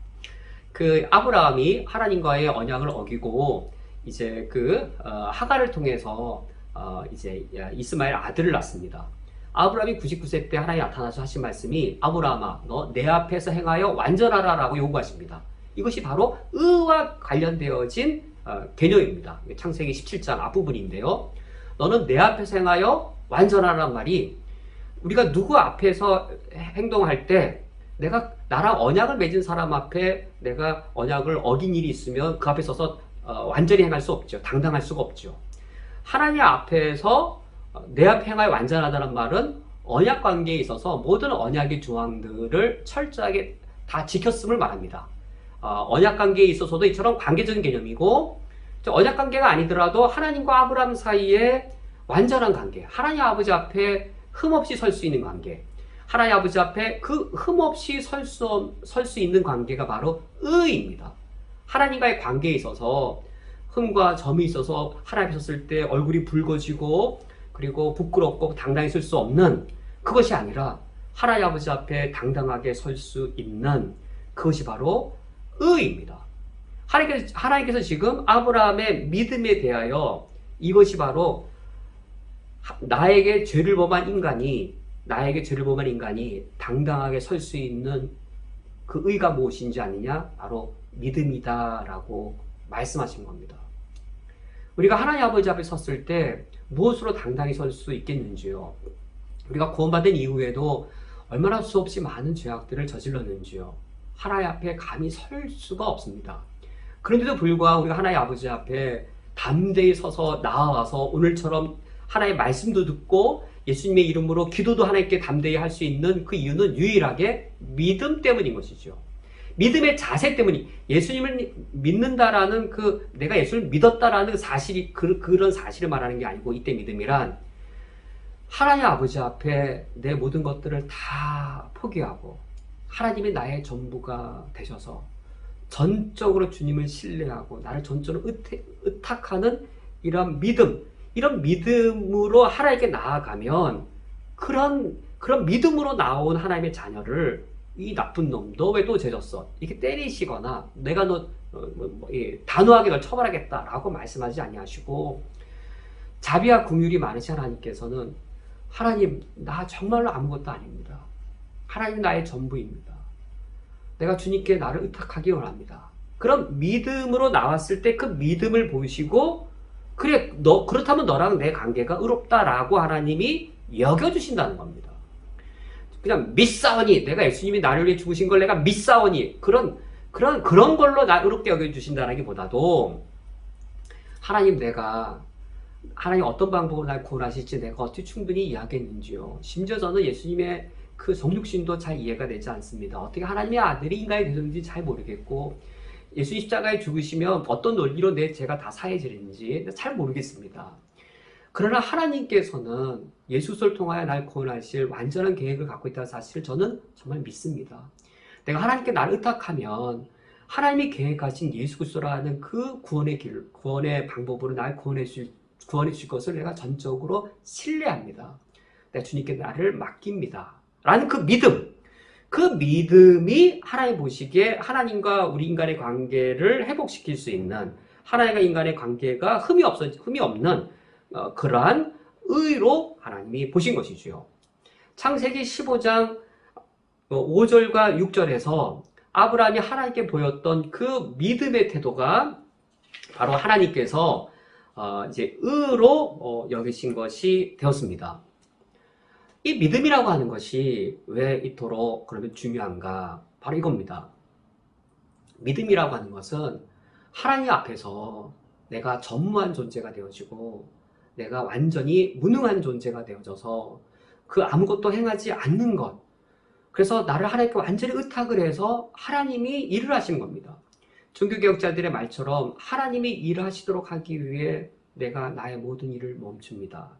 그 아브라함이 하나님과의 언약을 어기고 이제 하갈을 통해서 이제 이스마엘 아들을 낳습니다. 아브라함이 99세 때 하나님이 나타나서 하신 말씀이, 아브라함아 너 내 앞에서 행하여 완전하라 라고 요구하십니다. 이것이 바로 의와 관련되어진 개념입니다. 창세기 17장 앞부분인데요. 너는 내 앞에서 행하여 완전하라는 말이, 우리가 누구 앞에서 행동할 때 내가 나랑 언약을 맺은 사람 앞에 내가 언약을 어긴 일이 있으면 그 앞에 서서 완전히 행할 수 없죠. 당당할 수가 없죠. 하나님 앞에서 내 앞에 행하여 완전하다는 말은 언약 관계에 있어서 모든 언약의 조항들을 철저하게 다 지켰음을 말합니다. 언약 관계에 있어서도 이처럼 관계적인 개념이고, 언약 관계가 아니더라도 하나님과 아브라함 사이에 완전한 관계, 하나님 아버지 앞에 흠없이 설 수 있는 관계, 하나님 아버지 앞에 그 흠없이 설 수 있는 관계가 바로 의입니다. 하나님과의 관계에 있어서 흠과 점이 있어서 하나님 앞에 섰을 때 얼굴이 붉어지고 그리고 부끄럽고 당당히 설 수 없는, 그것이 아니라 하나님 아버지 앞에 당당하게 설 수 있는, 그것이 바로 의입니다. 하나님께서 지금 아브라함의 믿음에 대하여 이것이 바로 나에게 죄를 범한 인간이 당당하게 설 수 있는 그 의가 무엇인지 아느냐? 바로 믿음이다라고 말씀하신 겁니다. 우리가 하나님 아버지 앞에 섰을 때 무엇으로 당당히 설 수 있겠는지요? 우리가 구원받은 이후에도 얼마나 수없이 많은 죄악들을 저질렀는지요? 하나님 앞에 감히 설 수가 없습니다. 그런데도 불구하고 우리가 하나님 아버지 앞에 담대히 서서 나아와서 오늘처럼 하나님의 말씀도 듣고 예수님의 이름으로 기도도 하나님께 담대히 할 수 있는 그 이유는 유일하게 믿음 때문인 것이죠. 믿음의 자세 때문이, 예수님을 믿는다라는 내가 예수를 믿었다라는 사실이 그런 사실을 말하는 게 아니고, 이때 믿음이란 하나님 아버지 앞에 내 모든 것들을 다 포기하고 하나님이 나의 전부가 되셔서 전적으로 주님을 신뢰하고 나를 전적으로 의탁하는 이런 믿음으로 하나님께 나아가면, 그런 믿음으로 나온 하나님의 자녀를 이 나쁜 놈, 너 왜 또 죄졌어? 이렇게 때리시거나 내가 너 단호하게 널 처벌하겠다라고 말씀하지 아니하시고, 자비와 긍휼이 많으신 하나님께서는, 하나님 나 정말로 아무것도 아닙니다. 하나님 나의 전부입니다. 내가 주님께 나를 의탁하기 원합니다. 그런 믿음으로 나왔을 때 그 믿음을 보시고, 그래 그렇다면 너랑 내 관계가 의롭다라고 하나님이 여겨주신다는 겁니다. 그냥 믿사오니, 내가 예수님이 나를 위해 죽으신 걸 내가 믿사오니, 그런 걸로 나 의롭게 여겨주신다라기보다도, 하나님 어떤 방법으로 날 구원하실지 내가 어떻게 충분히 이해하겠는지요. 심지어 저는 예수님의 그 성육신도 잘 이해가 되지 않습니다. 어떻게 하나님의 아들이 인간이 되셨는지 잘 모르겠고, 예수님 십자가에 죽으시면 어떤 논리로 내 죄가 다 사해지는지 잘 모르겠습니다. 그러나 하나님께서는 예수를 통하여 날 구원하실 완전한 계획을 갖고 있다는 사실을 저는 정말 믿습니다. 내가 하나님께 나를 의탁하면 하나님이 계획하신 예수 그리스도라는 그 구원의 길, 구원의 방법으로 날 구원해 줄 것을 내가 전적으로 신뢰합니다. 내가 주님께 나를 맡깁니다. 라는 그 믿음, 그 믿음이 하나님 보시기에 하나님과 우리 인간의 관계를 회복시킬 수 있는, 하나님과 인간의 관계가 흠이 없는 그러한 의로 하나님이 보신 것이지요. 창세기 15장 5절과 6절에서 아브라함이 하나님께 보였던 그 믿음의 태도가 바로 하나님께서 이제 의로 여기신 것이 되었습니다. 이 믿음이라고 하는 것이 왜 이토록 그러면 중요한가? 바로 이겁니다. 믿음이라고 하는 것은 하나님 앞에서 내가 전무한 존재가 되어지고 내가 완전히 무능한 존재가 되어져서 그 아무것도 행하지 않는 것, 그래서 나를 하나님께 완전히 의탁을 해서 하나님이 일을 하시는 겁니다. 종교개혁자들의 말처럼 하나님이 일을 하시도록 하기 위해 내가 나의 모든 일을 멈춥니다.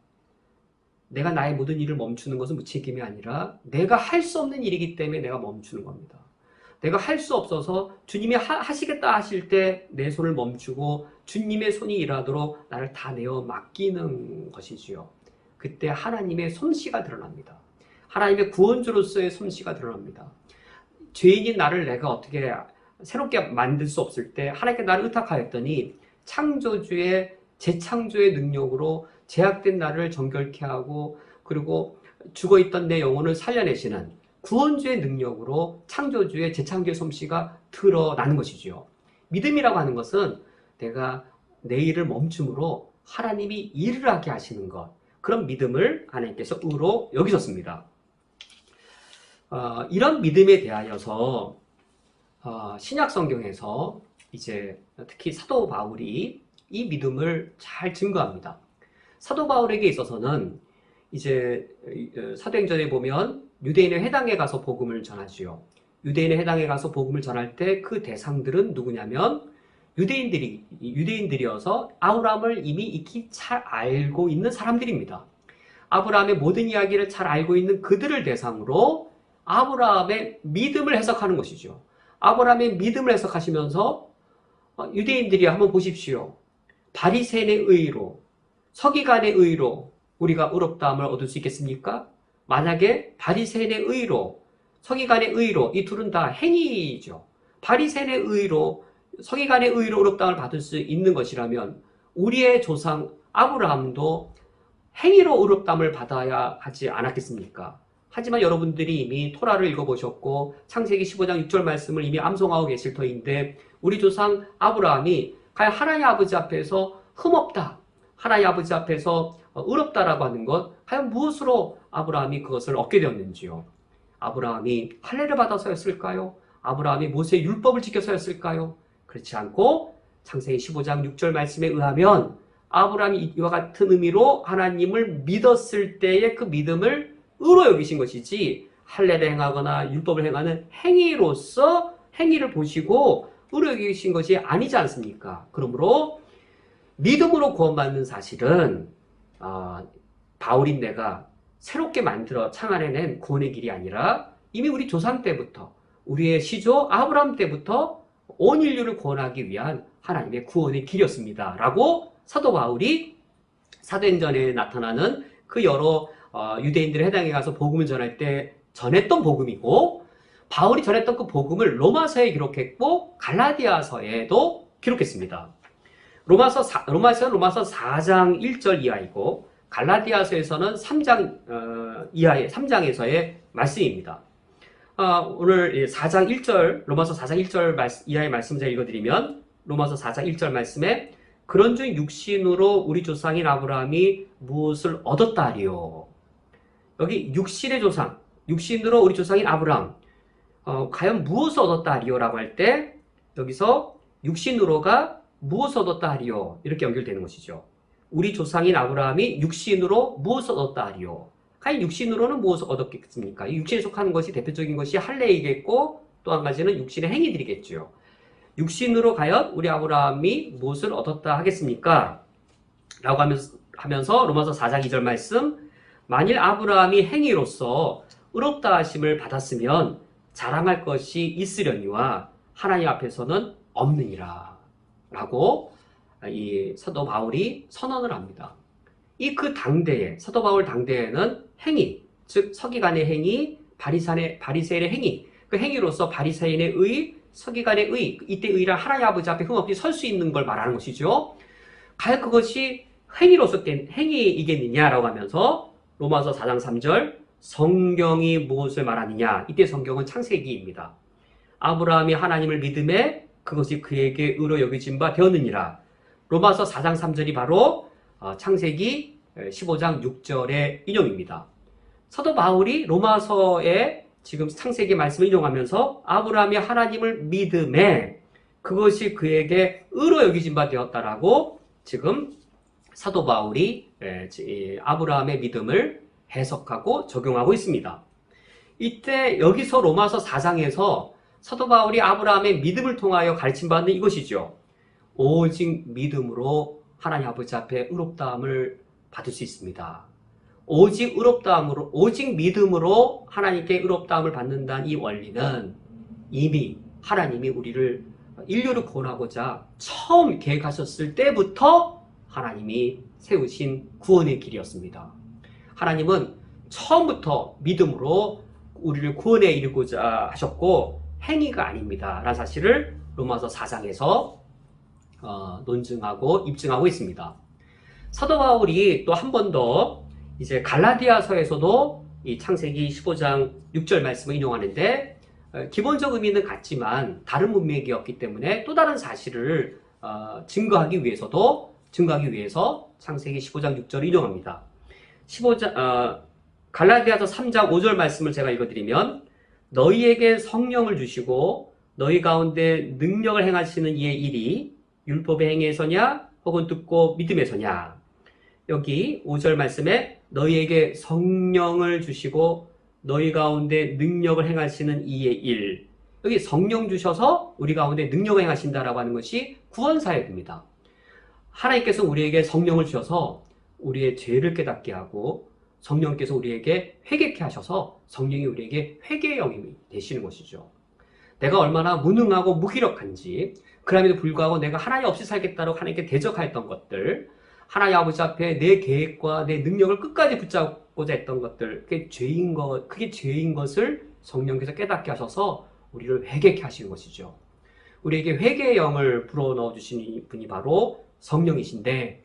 내가 나의 모든 일을 멈추는 것은 무책임이 아니라 내가 할 수 없는 일이기 때문에 내가 멈추는 겁니다. 내가 할 수 없어서 주님이 하시겠다 하실 때 내 손을 멈추고 주님의 손이 일하도록 나를 다 내어 맡기는 것이지요. 그때 하나님의 솜씨가 드러납니다. 하나님의 구원주로서의 솜씨가 드러납니다. 죄인인 나를 내가 어떻게 새롭게 만들 수 없을 때 하나님께 나를 의탁하였더니 창조주의 재창조의 능력으로 제약된 나를 정결케 하고 그리고 죽어있던 내 영혼을 살려내시는 구원주의 능력으로 창조주의 재창조의 솜씨가 드러나는 것이지요. 믿음이라고 하는 것은 내가 내 일을 멈춤으로 하나님이 일을 하게 하시는 것, 그런 믿음을 하나님께서 의로 여기셨습니다. 이런 믿음에 대하여서 신약 성경에서 이제 특히 사도 바울이 이 믿음을 잘 증거합니다. 사도 바울에게 있어서는 이제 사도행전에 보면 유대인의 회당에 가서 복음을 전하지요. 유대인의 회당에 가서 복음을 전할 때 그 대상들은 누구냐면 유대인들이어서 아브라함을 이미 익히 잘 알고 있는 사람들입니다. 아브라함의 모든 이야기를 잘 알고 있는 그들을 대상으로 아브라함의 믿음을 해석하는 것이죠. 아브라함의 믿음을 해석하시면서 유대인들이 한번 보십시오. 바리새인의 의로, 서기관의 의로 우리가 의롭다함을 얻을 수 있겠습니까? 만약에 바리새인의 의로, 서기관의 의로, 이 둘은 다 행위죠. 바리새인의 의로, 서기관의 의로 의롭다함을 받을 수 있는 것이라면 우리의 조상 아브라함도 행위로 의롭다함을 받아야 하지 않았겠습니까? 하지만 여러분들이 이미 토라를 읽어보셨고 창세기 15장 6절 말씀을 이미 암송하고 계실 터인데 우리 조상 아브라함이 과연 하나님 아버지 앞에서 흠없다, 하나님 아버지 앞에서 의롭다라고 하는 것, 과연 무엇으로 아브라함이 그것을 얻게 되었는지요? 아브라함이 할례를 받아서였을까요? 아브라함이 모세의 율법을 지켜서였을까요? 그렇지 않고 창세기 15장 6절 말씀에 의하면 아브라함이 이와 같은 의미로 하나님을 믿었을 때의 그 믿음을 의로 여기신 것이지 할례를 행하거나 율법을 행하는 행위로서 행위를 보시고 의로 여기신 것이 아니지 않습니까? 그러므로 믿음으로 구원받는 사실은 바울인 내가 새롭게 만들어 창안해낸 구원의 길이 아니라 이미 우리 조상 때부터 우리의 시조 아브라함 때부터 온 인류를 구원하기 위한 하나님의 구원의 길이었습니다. 라고 사도 바울이 사도행전에 나타나는 그 여러 유대인들의 회당에 가서 복음을 전할 때 전했던 복음이고 바울이 전했던 그 복음을 로마서에 기록했고 갈라디아서에도 기록했습니다. 로마서는 로마서 4장 1절 이하이고 갈라디아서에서는 3장 이하의 3장에서의 말씀입니다. 오늘 4장 1절 로마서 4장 1절 이하의 말씀을 제가 읽어드리면 로마서 4장 1절 말씀에 그런즉 육신으로 우리 조상인 아브라함이 무엇을 얻었다 하리요. 여기 육신의 조상, 육신으로 우리 조상인 아브라함 과연 무엇을 얻었다 하리요 라고 할 때 여기서 육신으로가 무엇을 얻었다 하리요 이렇게 연결되는 것이죠. 우리 조상인 아브라함이 육신으로 무엇을 얻었다 하리요. 과연 육신으로는 무엇을 얻었겠습니까? 이 육신에 속하는 것이 대표적인 것이 할례이겠고 또 한 가지는 육신의 행위들이겠죠. 육신으로 과연 우리 아브라함이 무엇을 얻었다 하겠습니까? 라고 하면서 로마서 4장 2절 말씀 만일 아브라함이 행위로서 의롭다 하심을 받았으면 자랑할 것이 있으려니와 하나님 앞에서는 없느니라 라고 이 사도 바울이 선언을 합니다. 이 그 당대에, 사도 바울 당대에는 행위, 즉 서기관의 행위, 바리새인의 행위, 그 행위로서 바리새인의 의, 서기관의 의, 이때 의란 하나님 아버지 앞에 흠없이 설 수 있는 걸 말하는 것이죠. 과연 그것이 행위로서 된 행위이겠느냐라고 하면서 로마서 4장 3절 성경이 무엇을 말하느냐, 이때 성경은 창세기입니다. 아브라함이 하나님을 믿음에 그것이 그에게 의로 여겨진 바 되었느니라. 로마서 4장 3절이 바로 창세기 15장 6절의 인용입니다. 사도 바울이 로마서에 지금 창세기 말씀을 인용하면서 아브라함이 하나님을 믿음에 그것이 그에게 의로 여겨진 바 되었다라고 지금 사도 바울이 아브라함의 믿음을 해석하고 적용하고 있습니다. 이때 여기서 로마서 4장에서 사도 바울이 아브라함의 믿음을 통하여 가르침받는 이것이죠. 오직 믿음으로 하나님 아버지 앞에 의롭다함을 받을 수 있습니다. 오직 믿음으로 하나님께 의롭다함을 받는다는 이 원리는 이미 하나님이 우리를 인류를 구원하고자 처음 계획하셨을 때부터 하나님이 세우신 구원의 길이었습니다. 하나님은 처음부터 믿음으로 우리를 구원에 이르고자 하셨고 행위가 아닙니다 라는 사실을 로마서 4장에서 논증하고 입증하고 있습니다. 사도 바울이 또 한 번 더 이제 갈라디아서에서도 이 창세기 15장 6절 말씀을 인용하는데 기본적 의미는 같지만 다른 문맥이었기 때문에 또 다른 사실을 증거하기 위해서 창세기 15장 6절을 인용합니다. 갈라디아서 3장 5절 말씀을 제가 읽어드리면 너희에게 성령을 주시고 너희 가운데 능력을 행하시는 이의 일이 율법의 행위에서냐 혹은 듣고 믿음에서냐. 여기 5절 말씀에 너희에게 성령을 주시고 너희 가운데 능력을 행하시는 이의 일. 여기 성령 주셔서 우리 가운데 능력을 행하신다라고 하는 것이 구원 사역입니다. 하나님께서 우리에게 성령을 주셔서 우리의 죄를 깨닫게 하고 성령께서 우리에게 회개케 하셔서 성령이 우리에게 회개의 영이 되시는 것이죠. 내가 얼마나 무능하고 무기력한지, 그럼에도 불구하고 내가 하나님 없이 살겠다고 하나님께 대적하였던 것들, 하나님 아버지 앞에 내 계획과 내 능력을 끝까지 붙잡고자 했던 것들, 그게 죄인 것을 성령께서 깨닫게 하셔서 우리를 회개케 하시는 것이죠. 우리에게 회개의 영을 불어넣어 주신 분이 바로 성령이신데,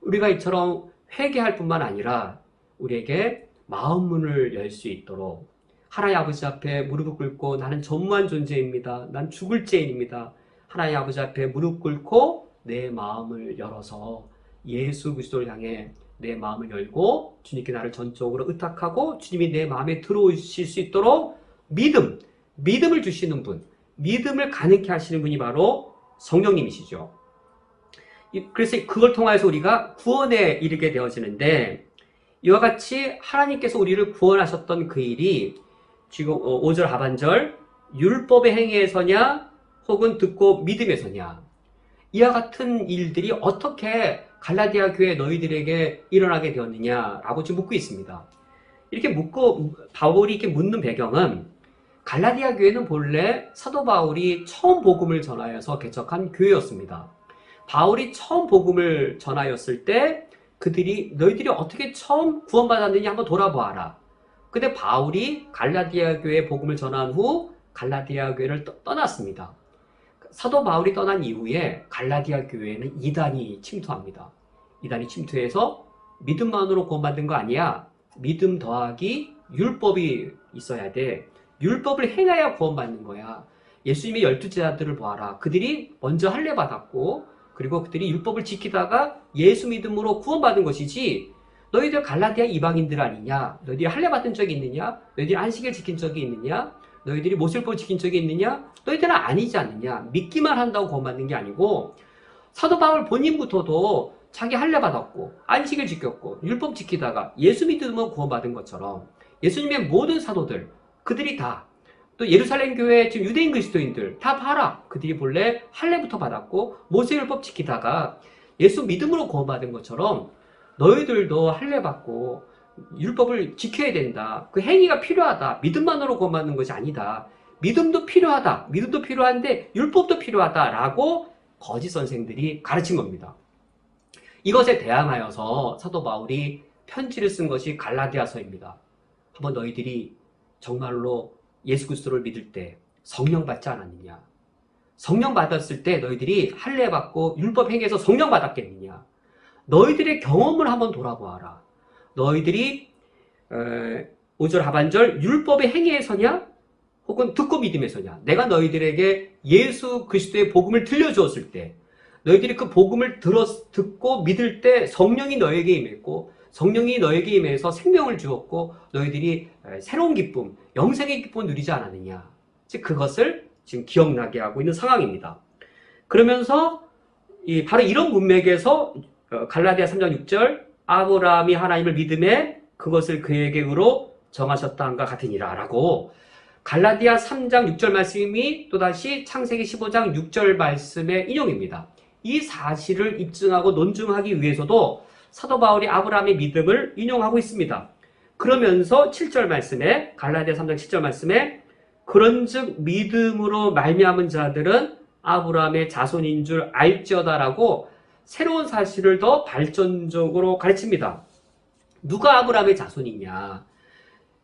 우리가 이처럼 회개할 뿐만 아니라 우리에게 마음 문을 열 수 있도록 하나님 아버지 앞에 무릎을 꿇고 나는 전무한 존재입니다. 난 죽을 죄인입니다. 하나님 아버지 앞에 무릎 꿇고 내 마음을 열어서 예수 그리스도를 향해 내 마음을 열고 주님께 나를 전적으로 의탁하고 주님이 내 마음에 들어오실 수 있도록 믿음을 주시는 분, 믿음을 가능케 하시는 분이 바로 성령님이시죠. 그래서 그걸 통해서 우리가 구원에 이르게 되어지는데, 이와 같이 하나님께서 우리를 구원하셨던 그 일이 지금 5절 하반절 율법의 행위에서냐 혹은 듣고 믿음에서냐, 이와 같은 일들이 어떻게 갈라디아 교회 너희들에게 일어나게 되었느냐라고 지금 묻고 있습니다. 바울이 이렇게 묻는 배경은 갈라디아 교회는 본래 사도 바울이 처음 복음을 전하여서 개척한 교회였습니다. 바울이 처음 복음을 전하였을 때 너희들이 어떻게 처음 구원받았느냐 한번 돌아보아라. 근데 바울이 갈라디아 교회 복음을 전한 후 갈라디아 교회를 떠났습니다. 사도 바울이 떠난 이후에 갈라디아 교회에는 이단이 침투합니다. 이단이 침투해서 믿음만으로 구원받는 거 아니야. 믿음 더하기 율법이 있어야 돼. 율법을 행해야 구원받는 거야. 예수님의 12제자들을 보아라. 그들이 먼저 할례 받았고 그리고 그들이 율법을 지키다가 예수 믿음으로 구원받은 것이지, 너희들 갈라디아 이방인들 아니냐? 너희들이 할례 받은 적이 있느냐? 너희들이 안식일 지킨 적이 있느냐? 너희들이 모세율법을 지킨 적이 있느냐? 너희들은 아니지 않느냐? 믿기만 한다고 구원받는 게 아니고, 사도 바울 본인부터도 자기 할례 받았고 안식일 지켰고 율법 지키다가 예수 믿음으로 구원받은 것처럼 예수님의 모든 사도들, 그들이 다, 또 예루살렘 교회 지금 유대인 그리스도인들 다 봐라. 그들이 본래 할례부터 받았고 모세율법 지키다가 예수 믿음으로 구원받은 것처럼 너희들도 할례 받고 율법을 지켜야 된다. 그 행위가 필요하다. 믿음만으로 구원받는 것이 아니다. 믿음도 필요하다. 믿음도 필요한데 율법도 필요하다라고 거짓 선생들이 가르친 겁니다. 이것에 대항하여서 사도 바울이 편지를 쓴 것이 갈라디아서입니다. 한번 너희들이 정말로 예수 그리스도를 믿을 때 성령 받지 않았느냐? 성령 받았을 때 너희들이 할례 받고 율법 행해서 성령 받았겠느냐? 너희들의 경험을 한번 돌아보아라. 너희들이 5절 하반절 율법의 행위에서냐? 혹은 듣고 믿음에서냐? 내가 너희들에게 예수 그리스도의 복음을 들려주었을 때 너희들이 그 복음을 듣고 믿을 때 성령이 너에게 임했고 성령이 너에게 임해서 생명을 주었고 너희들이 새로운 기쁨, 영생의 기쁨을 누리지 않았느냐? 즉 그것을 지금 기억나게 하고 있는 상황입니다. 그러면서 바로 이런 문맥에서 갈라디아 3장 6절 아브라함이 하나님을 믿음에 그것을 그에게 의로 정하셨다 한과 같으니라 라고 갈라디아 3장 6절 말씀이 또다시 창세기 15장 6절 말씀의 인용입니다. 이 사실을 입증하고 논증하기 위해서도 사도 바울이 아브라함의 믿음을 인용하고 있습니다. 그러면서 7절 말씀에 갈라디아 3장 7절 말씀에 그런즉 믿음으로 말미암은 자들은 아브라함의 자손인 줄 알지어다라고 새로운 사실을 더 발전적으로 가르칩니다. 누가 아브라함의 자손이냐?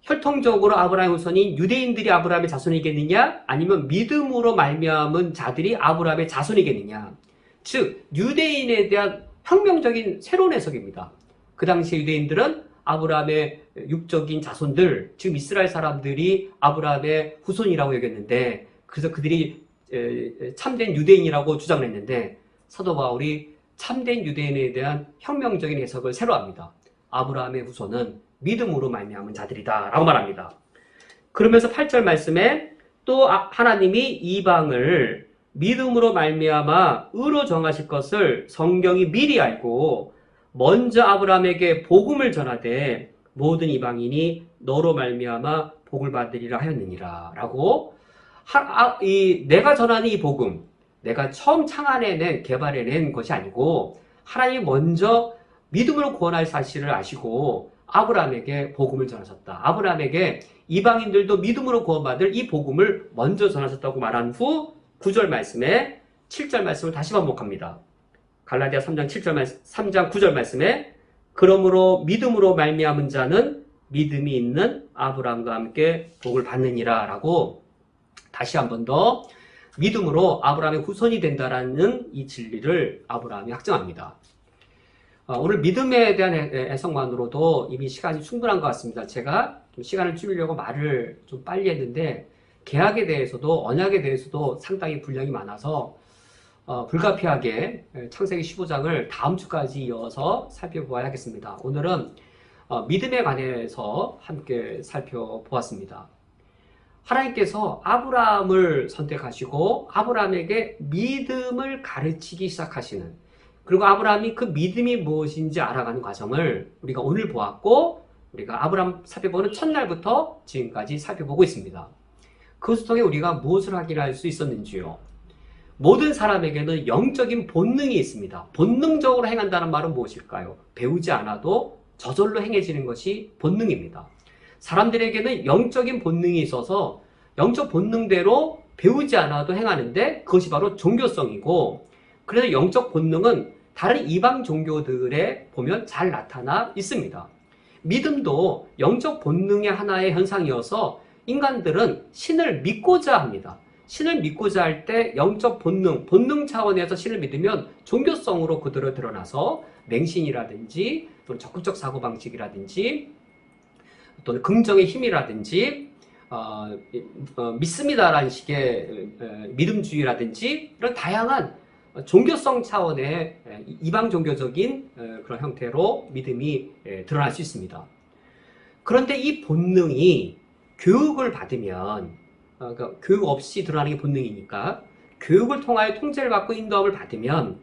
혈통적으로 아브라함의 후손인 유대인들이 아브라함의 자손이겠느냐? 아니면 믿음으로 말미암은 자들이 아브라함의 자손이겠느냐? 즉 유대인에 대한 혁명적인 새로운 해석입니다. 그 당시 유대인들은 아브라함의 육적인 자손들, 지금 이스라엘 사람들이 아브라함의 후손이라고 여겼는데 그래서 그들이 참된 유대인이라고 주장을 했는데 사도 바울이 참된 유대인에 대한 혁명적인 해석을 새로 합니다. 아브라함의 후손은 믿음으로 말미암은 자들이다 라고 말합니다. 그러면서 8절 말씀에 또 하나님이 이방을 믿음으로 말미암아 의로 정하실 것을 성경이 미리 알고 먼저 아브라함에게 복음을 전하되 모든 이방인이 너로 말미암아 복을 받으리라 하였느니라 라고 내가 전하는 이 복음, 내가 처음 창안해낸 개발해낸 것이 아니고 하나님이 먼저 믿음으로 구원할 사실을 아시고 아브라함에게 복음을 전하셨다. 아브라함에게 이방인들도 믿음으로 구원받을 이 복음을 먼저 전하셨다고 말한 후 9절 말씀에 7절 말씀을 다시 반복합니다. 갈라디아 3장 9절 말씀에 그러므로 믿음으로 말미암은 자는 믿음이 있는 아브라함과 함께 복을 받느니라 라고 다시 한 번 더 믿음으로 아브라함의 후손이 된다라는 이 진리를 아브라함이 확증합니다. 오늘 믿음에 대한 해석만으로도 이미 시간이 충분한 것 같습니다. 제가 좀 시간을 줄이려고 말을 좀 빨리 했는데 계약에 대해서도 언약에 대해서도 상당히 분량이 많아서 불가피하게 창세기 15장을 다음 주까지 이어서 살펴보아야 하겠습니다. 오늘은 믿음에 관해서 함께 살펴보았습니다. 하나님께서 아브라함을 선택하시고 아브라함에게 믿음을 가르치기 시작하시는, 그리고 아브라함이 그 믿음이 무엇인지 알아가는 과정을 우리가 오늘 보았고 우리가 아브라함 살펴보는 첫날부터 지금까지 살펴보고 있습니다. 그것을 통해 우리가 무엇을 확인할 수 있었는지요? 모든 사람에게는 영적인 본능이 있습니다. 본능적으로 행한다는 말은 무엇일까요? 배우지 않아도 저절로 행해지는 것이 본능입니다. 사람들에게는 영적인 본능이 있어서 영적 본능대로 배우지 않아도 행하는데 그것이 바로 종교성이고, 그래서 영적 본능은 다른 이방 종교들에 보면 잘 나타나 있습니다. 믿음도 영적 본능의 하나의 현상이어서 인간들은 신을 믿고자 합니다. 신을 믿고자 할 때 영적 본능 차원에서 신을 믿으면 종교성으로 그대로 드러나서 맹신이라든지 또는 적극적 사고방식이라든지 또는 긍정의 힘이라든지 믿습니다라는 식의 믿음주의라든지 이런 다양한 종교성 차원의 이방 종교적인 그런 형태로 믿음이 드러날 수 있습니다. 그런데 이 본능이 교육을 받으면, 그러니까 교육 없이 드러나는 게 본능이니까 교육을 통하여 통제를 받고 인도함을 받으면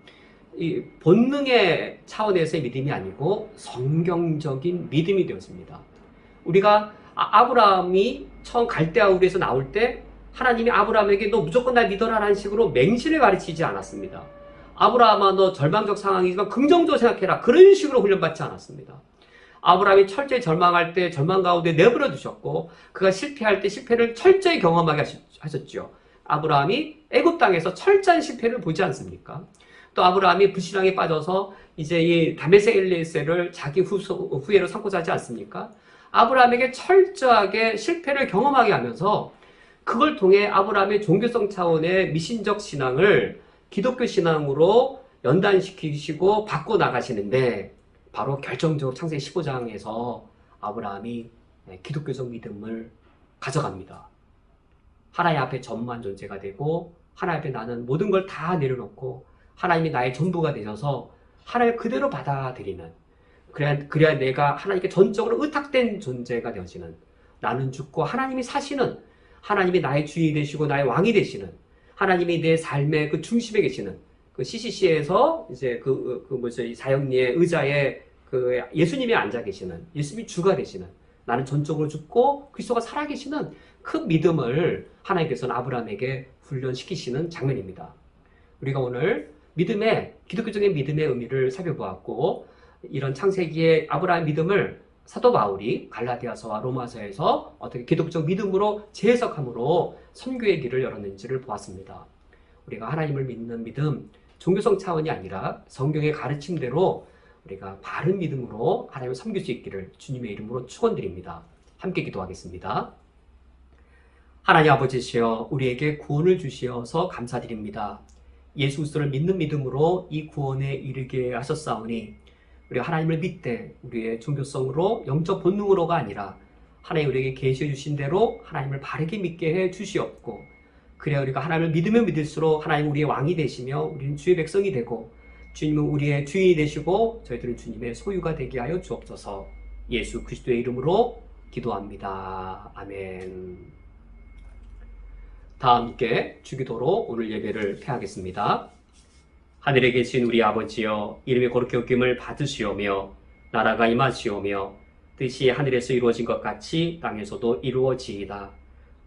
이 본능의 차원에서의 믿음이 아니고 성경적인 믿음이 되었습니다. 우리가 아브라함이 처음 갈대아 우르에서 나올 때 하나님이 아브라함에게 너 무조건 날 믿어라라는 식으로 맹신을 가르치지 않았습니다. 아브라함아 너 절망적 상황이지만 긍정적으로 생각해라, 그런 식으로 훈련받지 않았습니다. 아브라함이 철저히 절망할 때 절망 가운데 내버려 두셨고 그가 실패할 때 실패를 철저히 경험하게 하셨죠. 아브라함이 애굽 땅에서 철저한 실패를 보지 않습니까? 또 아브라함이 불신앙에 빠져서 이제 이 다메섹 엘리에셀을 자기 후예로 삼고자 하지 않습니까? 아브라함에게 철저하게 실패를 경험하게 하면서 그걸 통해 아브라함의 종교성 차원의 미신적 신앙을 기독교 신앙으로 연단시키시고 바꿔 나가시는데 바로 결정적으로 창세기 15장에서 아브라함이 기독교적 믿음을 가져갑니다. 하나님 앞에 전무한 존재가 되고 하나님 앞에 나는 모든 걸 다 내려놓고 하나님이 나의 전부가 되셔서 하나님을 그대로 받아들이는 그래야 내가 하나님께 전적으로 의탁된 존재가 되어지는 나는 죽고 하나님이 사시는 하나님이 나의 주인이 되시고 나의 왕이 되시는 하나님이 내 삶의 그 중심에 계시는 그 CCC에서 이제 이 사형리의 의자에 그 예수님이 앉아 계시는 예수님이 주가 되시는 나는 전적으로 죽고 그리스도가 살아계시는 그 믿음을 하나님께서는 아브라함에게 훈련시키시는 장면입니다. 우리가 오늘 기독교적인 믿음의 의미를 살펴보았고 이런 창세기의 아브라함의 믿음을 사도 바울이 갈라디아서와 로마서에서 어떻게 기독적 믿음으로 재해석함으로 선교의 길을 열었는지를 보았습니다. 우리가 하나님을 믿는 믿음, 종교성 차원이 아니라 성경의 가르침대로 우리가 바른 믿음으로 하나님을 섬길 수 있기를 주님의 이름으로 축원드립니다. 함께 기도하겠습니다. 하나님 아버지시여 우리에게 구원을 주시어서 감사드립니다. 예수 그리스도를 믿는 믿음으로 이 구원에 이르게 하셨사오니 우리가 하나님을 믿되 우리의 종교성으로 영적 본능으로가 아니라 하나님 우리에게 계시해 주신 대로 하나님을 바르게 믿게 해 주시옵고 그래야 우리가 하나님을 믿으면 믿을수록 하나님 우리의 왕이 되시며 우리는 주의 백성이 되고 주님은 우리의 주인이 되시고 저희들은 주님의 소유가 되게 하여 주옵소서. 예수 그리스도의 이름으로 기도합니다. 아멘. 다 함께 주기도로 오늘 예배를 폐하겠습니다. 하늘에 계신 우리 아버지여 이름이 거룩히 여김을 받으시오며 나라가 임하시오며 뜻이 하늘에서 이루어진 것 같이 땅에서도 이루어지이다.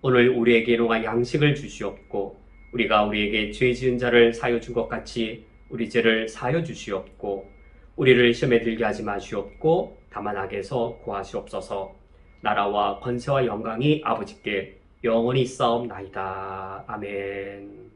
오늘 우리에게 일용할 양식을 주시옵고 우리가 우리에게 죄 지은 자를 사하여 준 것 같이 우리 죄를 사하여 주시옵고 우리를 시험에 들게 하지 마시옵고 다만 악에서 구하시옵소서. 나라와 권세와 영광이 아버지께 영원히 있사옵나이다. 아멘.